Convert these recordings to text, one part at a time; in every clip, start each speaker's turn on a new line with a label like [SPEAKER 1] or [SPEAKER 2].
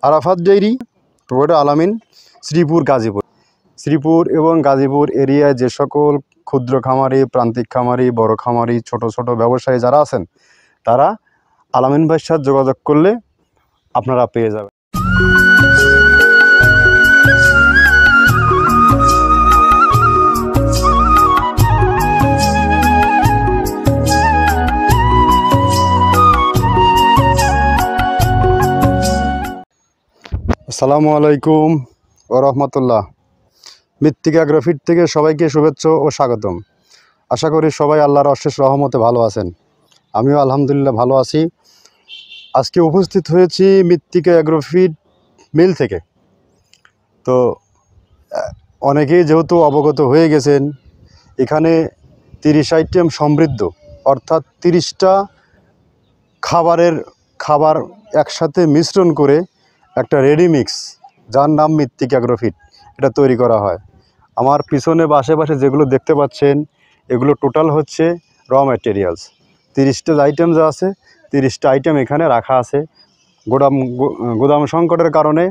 [SPEAKER 1] Arafat dairy, provider আলামিন, শ্রীপুর, গাজীপুর। শ্রীপুর এবং গাজীপুর এরিয়ায় যে সকল ক্ষুদ্র খামারি, প্রান্তিক খামারি, বড় খামারি, ছোট ছোট ব্যবসায়ী যারা আছেন, তারা আলামিন ভাইয়ের সাথে যোগাযোগ করলে আপনারা পেয়ে যাবেন। আসসালামু আলাইকুম ওয়া রাহমাতুল্লাহ। মৃত্তিকা অ্যাগ্রোফিট থেকে সবাইকে শুভেচ্ছা ও স্বাগতম। আশা করি সবাই আল্লাহর অশেষ রহমতে ভালো আছেন। আমিও আলহামদুলিল্লাহ ভালো আছি। আজকে উপস্থিত হয়েছি মৃত্তিকা অ্যাগ্রোফিট মিল থেকে। তো অনেকেই যেহেতু অবগত হয়ে গেছেন, এখানে 30 আইটেম সমৃদ্ধ, অর্থাৎ 30টা খাবার একসাথে মিশ্রণ করে একটা রেডি মিক্স, যার নাম মৃত্তিকা অ্যাগ্রোফিট, এটা তৈরি করা হয়। আমার পিছনে বা আশেপাশে যেগুলো দেখতে পাচ্ছেন, এগুলো টোটাল হচ্ছে র ম্যাটেরিয়ালস। 30টা আইটেম যা আছে, 30টা আইটেম এখানে রাখা আছে। গোদাম সংকটের কারণে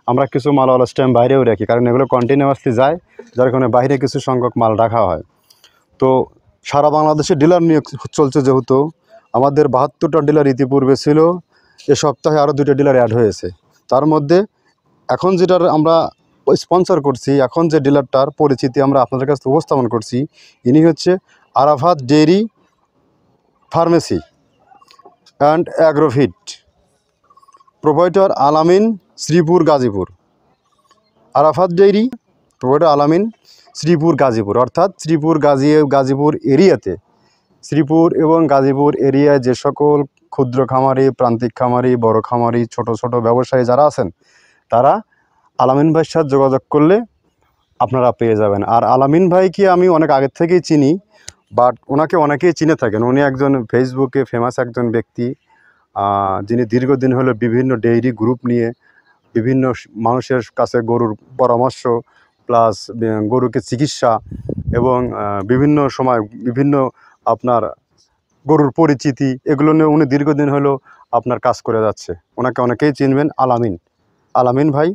[SPEAKER 1] আমরা কিছু মাল অল টাইম বাইরেও রাখি, কারণ এগুলো কন্টিনিউয়াসলি যায়, যার কারণে বাইরে কিছু সংখ্যক মাল রাখা হয়। তো সারা বাংলাদেশে ডিলার নিয়োগ চলছে, যেহেতু আমাদের 72টা ডিলার ইতিপূর্বে ছিল, এ সপ্তাহে আরও 2টা ডিলার অ্যাড হয়েছে। তার মধ্যে এখন যেটার আমরা স্পন্সর করছি, এখন যে ডিলারটার পরিচিতি আমরা আপনাদের কাছে উপস্থাপন করছি, ইনি হচ্ছে Arafat dairy pharmacy and অ্যাগ্রোফিট, provider আলামিন, শ্রীপুর, গাজীপুর। আরাফাত ডেইরি, প্রোভাইডার আলামিন, শ্রীপুর, গাজীপুর, অর্থাৎ শ্রীপুর গাজীপুর এরিয়াতে, শ্রীপুর এবং গাজীপুর এরিয়ায় যে সকল ক্ষুদ্র খামারি, প্রান্তিক খামারি, বড় খামারি, ছোট ছোট ব্যবসায়ী যারা আছেন, তারা আলামিন ভাইয়ের সাথে যোগাযোগ করলে আপনারা পেয়ে যাবেন। আর আলামিন ভাইকে আমি অনেক আগের থেকেই চিনি, বাট ওনাকে অনেকেই চিনে থাকেন। উনি একজন ফেসবুকে ফেমাস একজন ব্যক্তি, যিনি দীর্ঘদিন হলো বিভিন্ন ডেইরি গ্রুপ নিয়ে বিভিন্ন মানুষের কাছে গরুর পরামর্শ, প্লাস গরুকে চিকিৎসা এবং বিভিন্ন সময় বিভিন্ন আপনার গরুর পরিচিতি, এগুলো নিয়ে উনি দীর্ঘদিন হলো আপনার কাজ করে যাচ্ছে। ওনাকে অনেকেই চিনবেন, আলামিন ভাই।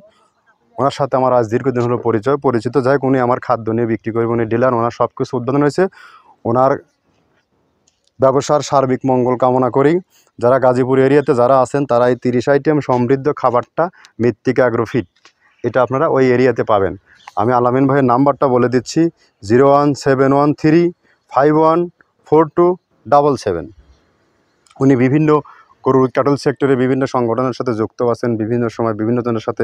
[SPEAKER 1] ওনার সাথে আমার আজ দীর্ঘদিন হলো পরিচিত। যাই হোক, উনি আমার খাদ্য নিয়ে বিক্রি করবেন, উনি ডিলার, ওনার সব কিছু উদ্বোধন হয়েছে। ওনার ব্যবসার সার্বিক মঙ্গল কামনা করি। যারা গাজীপুর এরিয়াতে যারা আছেন, তারা এই 30 আইটেম সমৃদ্ধ খাবারটা মৃত্তিকা অ্যাগ্রোফিট, এটা আপনারা ওই এরিয়াতে পাবেন। আমি আলামিন ভাইয়ের নাম্বারটা বলে দিচ্ছি, 01713514277। উনি বিভিন্ন গরুর ক্যাটল সেক্টরে বিভিন্ন সংগঠনের সাথে যুক্ত আছেন, বিভিন্ন সময় বিভিন্ন জনের সাথে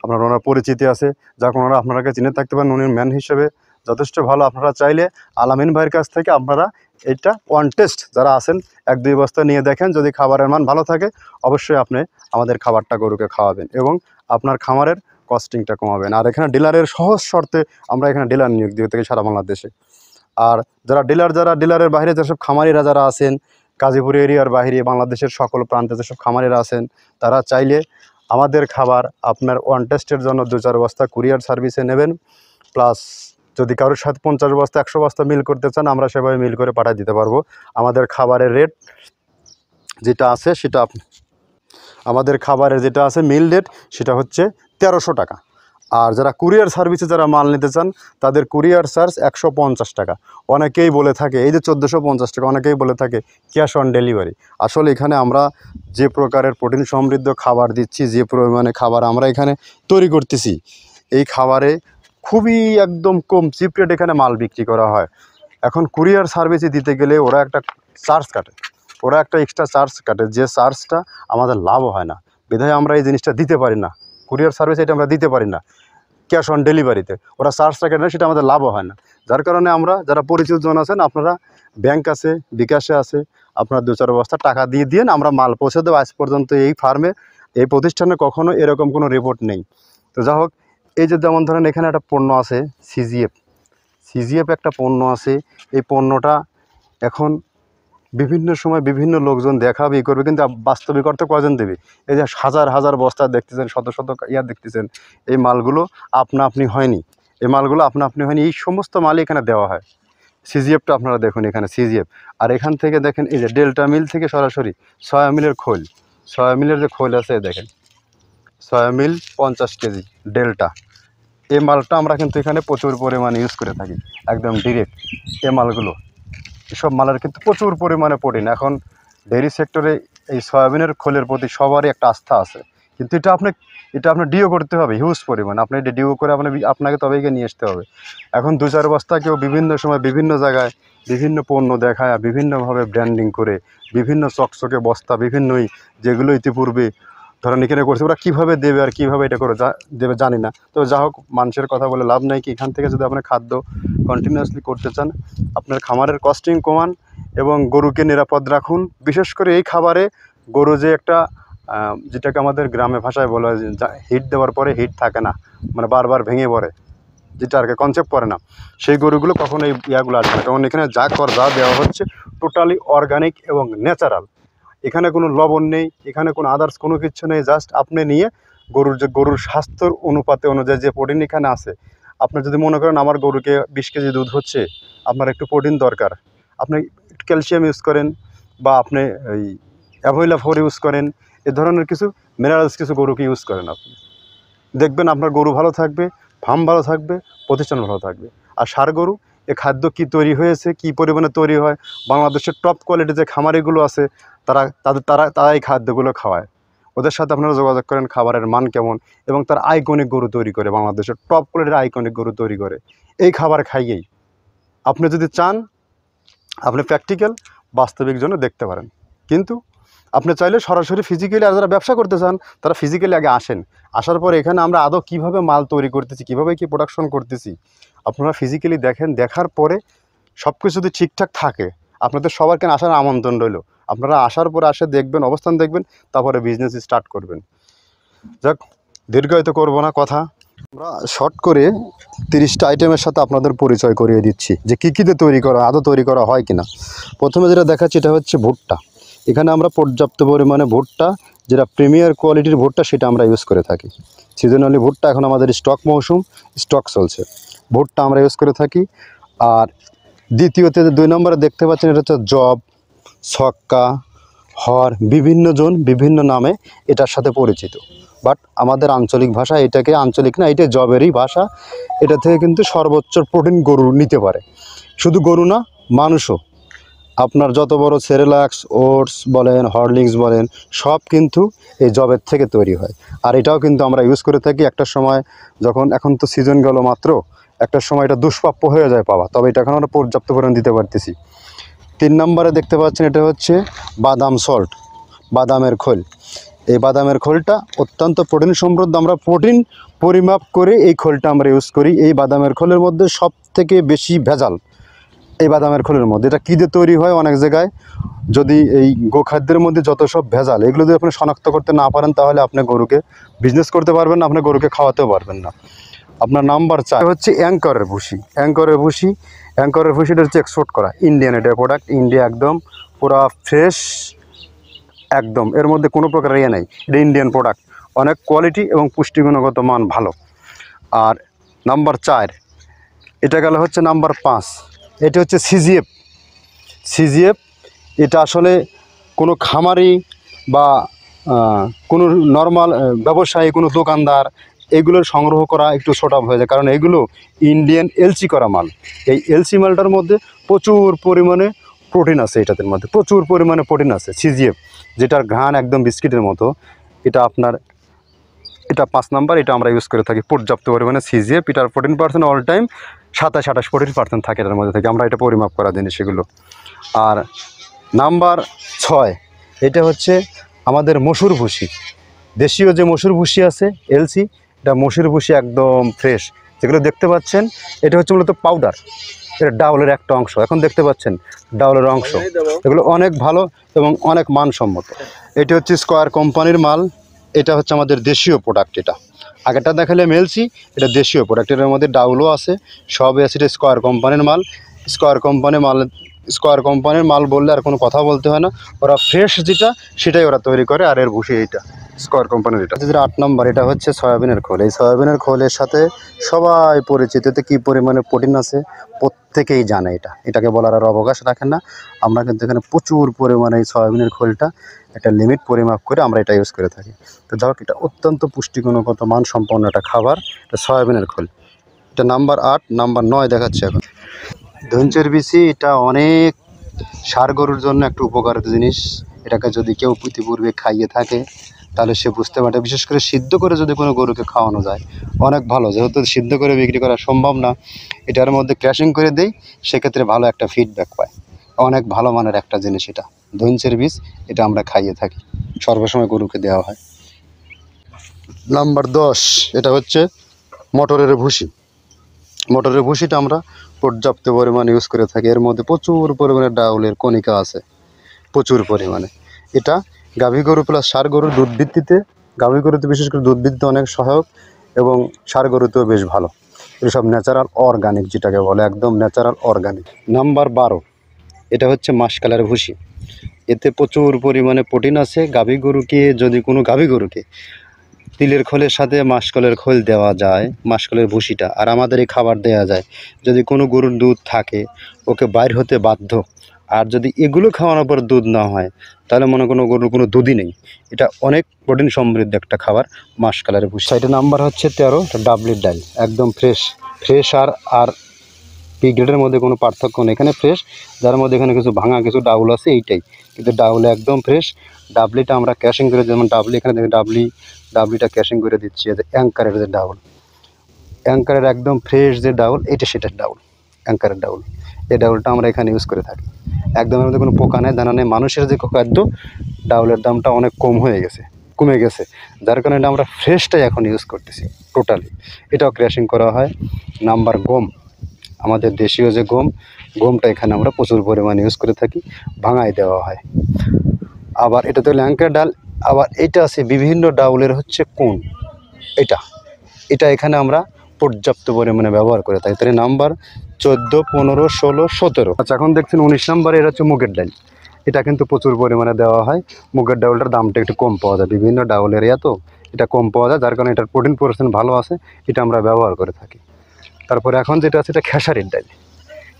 [SPEAKER 1] ওনার পরিচিতি আছে, যা ওনারা আপনারাকে চিনে থাকতে পারেন। উনি ম্যান হিসেবে যথেষ্ট ভালো। আপনারা চাইলে আলামিন ভাইয়ের কাছ থেকে আপনারা এটা ওয়ান টেস্ট যারা আছেন 1-2 বস্তা নিয়ে দেখেন, যদি খাবারের মান ভালো থাকে, অবশ্যই আপনি আমাদের খাবারটা গরুকে খাওয়াবেন এবং আপনার খামারের কস্টিংটা কমাবেন। আর এখানে ডিলারের সহজ শর্তে আমরা এখানে ডিলার নিয়োগ দিয়ে থাকি সারা বাংলাদেশে। আর যারা ডিলারের বাইরে যেসব খামারিরা যারা আছেন, গাজীপুর এরিয়ার বাইরে বাংলাদেশের সকল প্রান্তে যেসব খামারিরা আছেন, তারা চাইলে আমাদের খাবার আপনার ওয়ান টেস্টের জন্য 2-4 বস্তা কুরিয়ার সার্ভিসে নেবেন। প্লাস যদি কারোর সাথে 50 বস্তা 100 বস্তা মিল করতে চান, আমরা সেভাবে মিল করে পাঠিয়ে দিতে পারবো। আমাদের খাবারের রেট যেটা আছে সেটা আমাদের খাবারের যেটা আছে মিল রেট, সেটা হচ্ছে 1300 টাকা। আর যারা কুরিয়ার সার্ভিসে যারা মাল নিতে চান, তাদের কুরিয়ার চার্জ 150 টাকা। অনেকেই বলে থাকে এই যে 1450 টাকা, অনেকেই বলে থাকে ক্যাশ অন ডেলিভারি। আসলে এখানে আমরা যে প্রকারের প্রোটিন সমৃদ্ধ খাবার দিচ্ছি, যে পরিমাণে খাবার আমরা এখানে তৈরি করতেছি, এই খাবারে খুবই একদম কম চিপ রেট এখানে মাল বিক্রি করা হয়। এখন কুরিয়ার সার্ভিসে দিতে গেলে ওরা একটা এক্সট্রা চার্জ কাটে, যে চার্জটা আমাদের লাভ হয় না, বিধায় আমরা এই জিনিসটা দিতে পারি না। কুরিয়ার সার্ভিস এটা আমরা দিতে পারি না ক্যাশ অন ডেলিভারিতে, ওরা চার্জটা কেটে না, সেটা আমাদের লাভও হয় না। যার কারণে আমরা যারা পরিচিত জন আছেন, আপনারা ব্যাংক আছে, বিকাশে আছে, আপনারা 2-4 বস্তা টাকা দিয়ে দিন, আমরা মাল পৌঁছে দেবো। আজ পর্যন্ত এই ফার্মে, এই প্রতিষ্ঠানে কখনো এরকম কোনো রিপোর্ট নেই। তো যাই হোক, এই যে যেমন ধরেন এখানে একটা পণ্য আছে সিজিএফ একটা পণ্য আছে। এই পণ্যটা এখন বিভিন্ন সময় বিভিন্ন লোকজন দেখাবে, করবে, কিন্তু বাস্তবিক অর্থে কজন দেবে? এই যে হাজার হাজার বস্তা দেখতেছেন, শত শত দেখতেছেন, এই মালগুলো আপনা আপনি হয়নি। এই সমস্ত মালই এখানে দেওয়া হয়। সিজিএফটা আপনারা দেখুন, এখানে সিজিএফ। আর এখান থেকে দেখেন এই যে ডেল্টা মিল থেকে সরাসরি সয়া মিলের যে খোল আছে, দেখেন সয়া মিল 50 কেজি ডেল্টা। এই মালটা আমরা কিন্তু এখানে প্রচুর পরিমাণে ইউজ করে থাকি, একদম ডিরেক্ট। এই মালগুলো, এসব মালের কিন্তু প্রচুর পরিমাণে প্রোটিন। এখন ডেইরি সেক্টরে এই সয়াবিনের খোলের প্রতি সবারই একটা আস্থা আছে, কিন্তু এটা আপনার ডিও করতে হবে হিউজ পরিমাণ। আপনি এটা ডিও করে আপনাকে তবেই নিয়ে আসতে হবে। এখন 2-4 বস্তা কেউ বিভিন্ন সময় বিভিন্ন জায়গায় বিভিন্ন পণ্য দেখায়, বিভিন্নভাবে ব্র্যান্ডিং করে বিভিন্ন চকচকে বস্তা বিভিন্নই, যেগুলো ইতিপূর্বে ধরেন এখানে করছে, ওরা কীভাবে দেবে আর কীভাবে এটা করে দেবে জানি না। তো যা হোক, মানুষের কথা বলে লাভ নাই। কি এখান থেকে যদি আপনার খাদ্য কন্টিনিউয়াসলি করতে চান, আপনার খামারের কস্টিং কমান এবং গরুকে নিরাপদ রাখুন। বিশেষ করে এই খাবারে গরু যে একটা যেটাকে আমাদের গ্রামে ভাষায় বলা হয় হিট দেওয়ার পরে হিট থাকে না, মানে বারবার ভেঙে পড়ে, যেটা আর কি কনসেপ্ট পড়ে না, সেই গরুগুলো কখনো এই ইয়াগুলো আসবে না। কারণ এখানে যা দেওয়া হচ্ছে টোটালি অর্গানিক এবং ন্যাচারাল। এখানে কোনো লবণ নেই, এখানে কোনো আদার্স কোনো কিছু নেই। জাস্ট আপনি নিয়ে গরুর স্বাস্থ্যর অনুপাতে অনুযায়ী যে প্রোটিন এখানে আছে, আপনি যদি মনে করেন আমার গরুকে 20 কেজি দুধ হচ্ছে, আপনার একটু প্রোটিন দরকার, আপনি একটু ক্যালসিয়াম ইউজ করেন, বা আপনি এই অ্যাভোইলা 4 ইউজ করেন, এ ধরনের কিছু মিনারেলস কিছু গরুকে ইউজ করেন, আপনি দেখবেন আপনার গরু ভালো থাকবে, ফার্ম ভালো থাকবে, প্রতিষ্ঠান ভালো থাকবে। আর ষাঁড় গরু, এ খাদ্য কী তৈরি হয়েছে, কী পরিমাণে তৈরি হয়, বাংলাদেশের টপ কোয়ালিটির যে খামারিগুলো আছে তারা এই খাদ্যগুলো খাওয়ায়। ওদের সাথে আপনারা যোগাযোগ করেন, খাবারের মান কেমন, এবং তার আইকনিক গরু তৈরি করে, বাংলাদেশের টপ কোয়ালিটির আইকনিক গরু তৈরি করে। এই খাবার খাইয়েই আপনি যদি চান, আপনি প্র্যাকটিক্যাল বাস্তবিক জন্য দেখতে পারেন। কিন্তু আপনি চাইলে সরাসরি ফিজিক্যালি, আর যারা ব্যবসা করতে চান তারা ফিজিক্যালি আগে আসেন। আসার পরে এখানে আমরা আদৌ কীভাবে মাল তৈরি করতেছি, কীভাবে কী প্রোডাকশন করতেছি, আপনারা ফিজিক্যালি দেখেন। দেখার পরে সব কিছু যদি ঠিকঠাক থাকে, আপনাদের সবার কেন আসার আমন্ত্রণ রইল। আপনারা আসার পরে দেখবেন, অবস্থান দেখবেন, তারপরে বিজনেস স্টার্ট করবেন। যাক, দীর্ঘায়িত করবো না কথা, আমরা শর্ট করে 30টা আইটেমের সাথে আপনাদের পরিচয় করিয়ে দিচ্ছি যে কী কীতে তৈরি করা, আদৌ তৈরি করা হয় কিনা। প্রথমে যেটা দেখাচ্ছি এটা হচ্ছে ভুট্টা। এখানে আমরা পর্যাপ্ত পরিমাণে ভুট্টা, যেটা প্রিমিয়ার কোয়ালিটির ভুট্টা, সেটা আমরা ইউজ করে থাকি। সিজনালি ভুট্টা এখন আমাদের স্টক চলছে, ভুট্টা আমরা ইউজ করে থাকি। আর দ্বিতীয়তে 2 নম্বরে দেখতে পাচ্ছেন, এটা হচ্ছে জব, ছক্কা, হর, বিভিন্ন জন বিভিন্ন নামে এটার সাথে পরিচিত। বাট আমাদের আঞ্চলিক ভাষা, এটাকে আঞ্চলিক না, এটা জবেরই ভাষা। এটা থেকে কিন্তু সর্বোচ্চ প্রোটিন গরু নিতে পারে। শুধু গরু না, মানুষও। আপনার যত বড় সেরেলাক্স, ওটস বলেন, হরলিক্স বলেন, সব কিন্তু এই জবের থেকে তৈরি হয়। আর এটাও কিন্তু আমরা ইউজ করে থাকি। একটা সময় এখন তো সিজন গেল মাত্র, একটা সময় এটা দুষ্প্রাপ্য হয়ে যায় পাওয়া, তবে এটা এখন আমরা পর্যাপ্ত পরিমাণ দিতে পারতেছি। 3 নম্বরে দেখতে পাচ্ছেন, এটা হচ্ছে বাদাম সল্ট, বাদামের খোল। এই বাদামের খোলটা অত্যন্ত প্রোটিন সমৃদ্ধ। আমরা প্রোটিন পরিমাপ করে এই খোলটা আমরা ইউজ করি। এই বাদামের খোলের মধ্যে সব থেকে বেশি ভেজাল এই বাদামের খোলের মধ্যে। এটা কী দিয়ে তৈরি হয়, অনেক জায়গায় যদি এই গোখাদ্যের মধ্যে যত সব ভেজাল, এগুলো যদি আপনি শনাক্ত করতে না পারেন, তাহলে আপনি গরুকে বিজনেস করতে পারবেন না, আপনি গরুকে খাওয়াতেও পারবেন না। আপনার নাম্বার 4 হচ্ছে অ্যাঙ্করের ভুসি। এটা হচ্ছে এক্সপোর্ট করা ইন্ডিয়ান, এটা প্রোডাক্ট ইন্ডিয়া, একদম পুরা ফ্রেশ, একদম এর মধ্যে কোনো প্রকার নেই। এটা ইন্ডিয়ান প্রোডাক্ট, অনেক কোয়ালিটি এবং পুষ্টিগুণগত মান ভালো। আর নাম্বার 4, এটা গেল হচ্ছে নাম্বার 5, এটা হচ্ছে সিজিএফ। এটা আসলে কোনো খামারি বা কোনো নর্মাল ব্যবসায়ী, কোনো দোকানদার এগুলোর সংগ্রহ করা একটু শর্ট হয়ে যায়, কারণ এগুলো ইন্ডিয়ান এলসি করা মাল। এই এলসি মালটার মধ্যে প্রচুর পরিমাণে প্রোটিন আছে, এটাদের মধ্যে প্রচুর পরিমাণে প্রোটিন আছে। সিজিএফ, যেটার ঘ্রাণ একদম বিস্কিটের মতো, এটা 5 নাম্বার, এটা আমরা ইউজ করে থাকি পর্যাপ্ত পরিমাণে সিজিএফ। এটার 14% অল টাইম 27-28% থাকে এটার মধ্যে থেকে, আমরা এটা পরিমাপ করা জিনিস সেগুলো। আর নাম্বার 6, এটা হচ্ছে আমাদের মসুর ভুসি, দেশীয় যে মসুর ভুসি আছে এলসি, এটা মসুর ভুসি একদম ফ্রেশ। যেগুলো দেখতে পাচ্ছেন, এটা হচ্ছে মূলত পাউডার, এটা ডাউলের একটা অংশ। এখন দেখতে পাচ্ছেন ডাউলের অংশ, এগুলো অনেক ভালো এবং অনেক মানসম্মত। এটা হচ্ছে স্কয়ার কোম্পানির মাল, এটা হচ্ছে আমাদের দেশীয় প্রোডাক্ট। এটা আগেরটা দেখালাম এলসি, এটা দেশীয় প্রোডাক্ট, এটার মধ্যে ডাউলও আছে, সবই আছে। এটা স্কয়ার কোম্পানির মাল বললে আর কোনো কথা বলতে হয় না, ওরা ফ্রেশ যেটা সেটাই ওরা তৈরি করে। আর এর ভুসি এইটা স্কয়ার কোম্পানির। এটা যেটা 8 নম্বর, এটা হচ্ছে সয়াবিনের খোল। এই সয়াবিনের খোলের সাথে সবাই পরিচিত। এতে কী পরিমাণে প্রোটিন আছে প্রত্যেকেই জানে। এটাকে বলার আর অবকাশ রাখেন না। আমরা কিন্তু এখানে প্রচুর পরিমাণে এই সয়াবিনের খোলটা একটা লিমিট পরিমাপ করে আমরা এটা ইউজ করে থাকি। তো যাই হোক, এটা অত্যন্ত পুষ্টিগুণগত মানসম্পন্ন একটা খাবার, এটা সয়াবিনের খোল। এটা নাম্বার 8, নাম্বার 9 দেখাচ্ছে এখন ধনচের বিচি। এটা অনেক ষাঁড় গরুর জন্য একটা উপকারিত জিনিস। এটাকে যদি কেউ ইতিপূর্বে খাইয়ে থাকে তাহলে সে বুঝতে পারে। বিশেষ করে সিদ্ধ করে যদি কোনো গরুকে খাওয়ানো যায় অনেক ভালো। যেহেতু সিদ্ধ করে বিক্রি করা সম্ভব না, এটার মধ্যে ক্র্যাশিং করে দেই, সেক্ষেত্রে ভালো একটা ফিডব্যাক পায়। অনেক ভালো মানের একটা জিনিস এটা ধনচের বীজ। এটা আমরা খাইয়ে থাকি, সর্বসময় গরুকে দেওয়া হয়। নাম্বার 10, এটা হচ্ছে মটরের ভুসি। মটরের ভুসিটা আমরা পর্যাপ্ত পরিমাণে ইউজ করে থাকি। এর মধ্যে প্রচুর পরিমাণে ডাউলের কণিকা আছে, প্রচুর পরিমাণে। এটা গাভী গরু প্লাস ষাঁড় গরুর দুধ ভিত্তিতে, গাভী গরুতে বিশেষ করে দুধ ভিত্তিতে অনেক সহায়ক এবং ষাঁড় গরুতেও বেশ ভালো। এসব ন্যাচারাল অর্গানিক, যেটাকে বলে একদম ন্যাচারাল অর্গানিক। নাম্বার 12, এটা হচ্ছে মাসকালের ভুসি। এতে প্রচুর পরিমাণে প্রোটিন আছে। গাভী গরুকে যদি কোনো গাভী গরুকে তিলের খোলের সাথে মাসকলের খোল দেওয়া যায়, মাসকলের ভুসিটা, আর আমাদের এই খাবার দেওয়া যায়, যদি কোনো গরুর দুধ থাকে ওকে বাইর হতে বাধ্য। আর যদি এগুলো খাওয়ানোর পর দুধ না হয় তাহলে মনে কোনো গরুর কোনো দুধই নেই। এটা অনেক প্রোটিন সমৃদ্ধ একটা খাবার মাসকালের ভুসি। এটা নাম্বার হচ্ছে 13, এটা ডাবলির ডাল, একদম ফ্রেশ আর পি গ্রেডের মধ্যে কোনো পার্থক্য নেই। এখানে ফ্রেশ, যার মধ্যে এখানে কিছু ভাঙা কিছু ডাউল আছে এইটাই, কিন্তু ডাউলে একদম ফ্রেশ। ডাবলিটা আমরা ক্যাশিং করে, যেমন ডাবলি এখানে দেখি ডাবলিটা ক্যাশিং করে দিচ্ছি। যে অ্যাঙ্কারের যে ডাউল, অ্যাঙ্কারের একদম ফ্রেশ যে ডাউল, এটা সেটার ডাউল, অ্যাঙ্কারের ডাউল। এই ডাউলটা আমরা এখানে ইউজ করে থাকি। একদম এর মধ্যে কোনো পোকা নেই, দানা নেই। মানুষের যে খাদ্য, ডাউলের দামটা অনেক কমে গেছে, যার কারণে এটা আমরা ফ্রেশটাই এখন ইউজ করতেছি টোটালি। এটাও ক্র্যাশিং করা হয়। নাম্বার গম, আমাদের দেশীয় যে গমটা এখানে আমরা প্রচুর পরিমাণে ইউজ করে থাকি, ভাঙায় দেওয়া হয়। আবার এটা তো ল্যাঙ্কের ডাল। আবার এটা আছে বিভিন্ন ডাউলের হচ্ছে কোন, এটা এখানে আমরা পর্যাপ্ত পরিমাণে ব্যবহার করে থাকি। তাহলে নাম্বার 14, 15, 16, 17। আচ্ছা, এখন দেখছেন 19 নম্বরে, এটা হচ্ছে মুগের ডাল। এটা কিন্তু প্রচুর পরিমাণে দেওয়া হয়। মুগের ডাউলটার দামটা একটু কম পাওয়া যায়, বিভিন্ন ডাউলের তো এটা কম পাওয়া যায়, যার কারণে এটার প্রোটিন পার্সেন্ট ভালো আছে, এটা আমরা ব্যবহার করে থাকি। তারপরে এখন যেটা আছে, এটা খেসারির ডাল।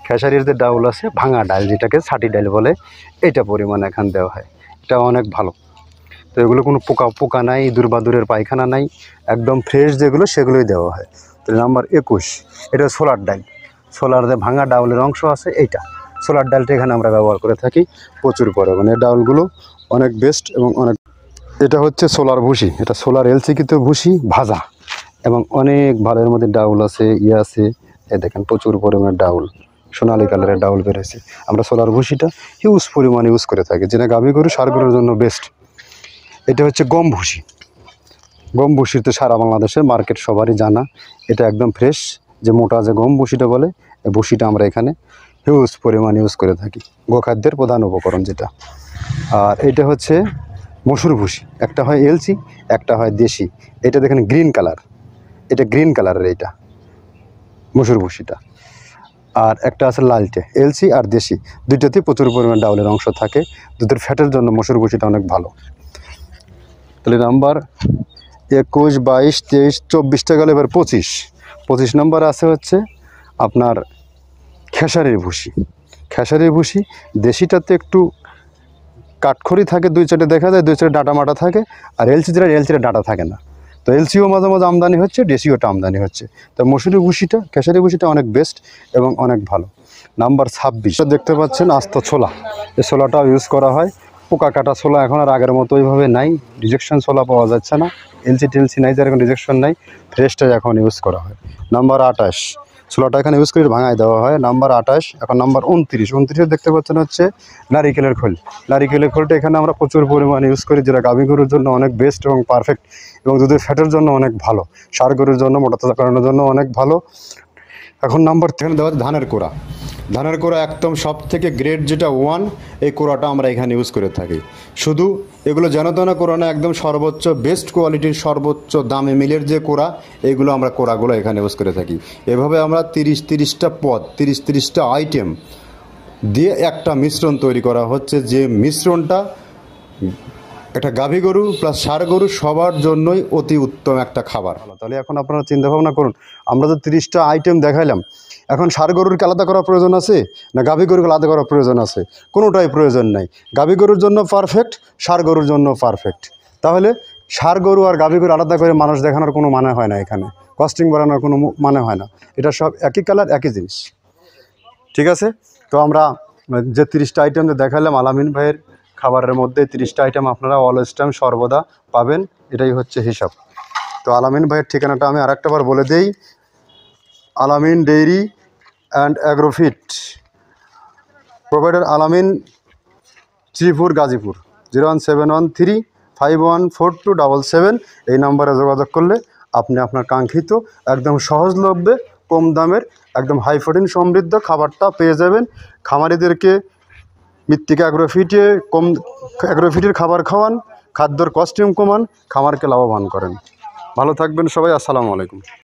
[SPEAKER 1] খেসারির যে ডাউল আছে, ভাঙা ডাল যেটাকে ছাটি ডাল বলে, এটা পরিমাণে এখান দেওয়া হয়। এটা অনেক ভালো। তো এগুলো কোনো পোকা নাই, দুর্বাদুরের পায়খানা নাই, একদম ফ্রেশ যেগুলো সেগুলোই দেওয়া হয়। তো নাম্বার 21, এটা সোলার ডাল। সোলার যে ভাঙা ডাউলের অংশ আছে, এইটা সোলার ডালটা এখানে আমরা ব্যবহার করে থাকি প্রচুর পরিমাণে। এই ডাউলগুলো অনেক বেস্ট এবং অনেক। এটা হচ্ছে সোলার ভুসি, এটা সোলার এলসিকিতে ভুসি ভাজা এবং অনেক ভালো। এর মধ্যে ডাউল আছে, আছে, এই দেখেন প্রচুর পরিমাণে ডাউল, সোনালি কালারের ডাউল বেরোছে। আমরা সোলার ভুসিটা হিউজ পরিমাণে ইউজ করে থাকি, যেটা গাভী গরু ষাঁড় গরুর জন্য বেস্ট। এটা হচ্ছে গম ভুসি। গম ভুসি তো সারা বাংলাদেশের মার্কেট সবারই জানা। এটা একদম ফ্রেশ, যে মোটা যে গম ভুসিটা বলে, এই ভুসিটা আমরা এখানে হিউজ পরিমাণে ইউজ করে থাকি, গোখাদ্যের প্রধান উপকরণ যেটা। আর এটা হচ্ছে মসুর ভুসি। একটা হয় এলসি, একটা হয় দেশি। এটা দেখেন গ্রিন কালার, এটা গ্রিন কালারের, এইটা মসুর ভুসিটা। আর একটা আছে লালটে, এলসি আর দেশি, দুইটাতেই প্রচুর পরিমাণ ডাউলের অংশ থাকে। দুধের ফ্যাটের জন্য মসুর ভুসিটা অনেক ভালো। তাহলে নাম্বার 21, 22, 23, 24টা গেল। এবার 25 নম্বর আছে হচ্ছে আপনার খেসারির ভুসি। খেসারির ভুসি দেশিটাতে একটু কাঠখড়ি থাকে, 2-4টে দেখা যায়, 2-4টে ডাটা মাটা থাকে। আর এলসিটা ডাটা থাকে না। তো এলসিও মাঝে মাঝে আমদানি হচ্ছে, দেশিওটা আমদানি হচ্ছে। তো মসুরি ভুসিটা, খেসারি ভুসিটা অনেক বেস্ট এবং অনেক ভালো। নাম্বার 26 দেখতে পাচ্ছেন আস্ত ছোলা। এই ছোলাটাও ইউজ করা হয়। পোকা কাটা ছোলা এখন আর আগের মতো ওইভাবে নাই, রিজেকশন ছোলা পাওয়া যাচ্ছে না, এলসি নাই, যার এখন রিজেকশন নাই, ফ্রেশটাই এখন ইউজ করা হয়। নাম্বার 28, ছোলাটা এখানে ইউজ করে ভাঙায় দেওয়া হয়। নাম্বার 28। এখন নাম্বার 29 দেখতে পাচ্ছেন হচ্ছে নারিকেলের খোল। নারিকেলের খোলটা এখানে আমরা প্রচুর পরিমাণে ইউজ করি, যেটা গাভী গরুর জন্য অনেক বেস্ট এবং পারফেক্ট এবং দুধের ফ্যাটের জন্য অনেক ভালো, ষাঁড় গরুর জন্য মোটা তাজা করানোর জন্য অনেক ভালো। এখন নাম্বার 3 দেওয়া হচ্ছে ধানের কোড়া। ধানের কোড়া একদম সব থেকে গ্রেড যেটা 1, এই কোড়াটা আমরা এখানে ইউজ করে থাকি। শুধু এগুলো যেন তেন কোড়া না, একদম সর্বোচ্চ বেস্ট কোয়ালিটির সর্বোচ্চ দামে মিলের যে কোড়া, এইগুলো আমরা কোড়াগুলো এখানে ইউজ করে থাকি। এভাবে আমরা 30-30টা পদ, 30-30টা আইটেম দিয়ে একটা মিশ্রণ তৈরি করা হচ্ছে, যে মিশ্রণটা একটা গাভী গরু প্লাস ষাঁড় গরু সবার জন্যই অতি উত্তম একটা খাবার। তাহলে এখন আপনারা চিন্তা ভাবনা করুন, আমরা তো 30টা আইটেম দেখাইলাম, এখন ষাঁড় গরুরকে আলাদা করার প্রয়োজন আছে না গাভী গরুকে আলাদা করার প্রয়োজন আছে? কোনোটাই প্রয়োজন নাই। গাভী গরুর জন্য পারফেক্ট, ষাঁড় গরুর জন্য পারফেক্ট। তাহলে ষাঁড় গরু আর গাভী গরু আলাদা করে মানুষ দেখানোর কোনো মানে হয় না, এখানে কস্টিং বাড়ানোর কোনো মানে হয় না। এটা সব একই কালার, একই জিনিস। ঠিক আছে, তো আমরা যে 30টা আইটেম দেখালাম আলামিন ভাইয়ের খাবারের মধ্যে 30টা আইটেম আপনারা অলওয়েজ টাইম সর্বদা পাবেন, এটাই হচ্ছে হিসাব। তো আলামিন ভাইয়ের ঠিকানাটা আমি আরেকটাবার বলে দেই, আলামিন ডেইরি অ্যান্ড অ্যাগ্রোফিট, প্রোভাইডার আলামিন, শ্রীপুর, গাজীপুর। 01713514277 এই নাম্বারে যোগাযোগ করলে আপনি আপনার কাঙ্ক্ষিত একদম সহজলভ্যে কম দামের একদম হাই প্রোটিন সমৃদ্ধ খাবারটা পেয়ে যাবেন। খামারিদেরকে মৃত্তিকা অ্যাগ্রোফিটের খাবার খাওয়ান, খাদ্যর কস্টিউম কমান, খামারকে লাভবান করেন। ভালো থাকবেন সবাই, আসসালামু আলাইকুম।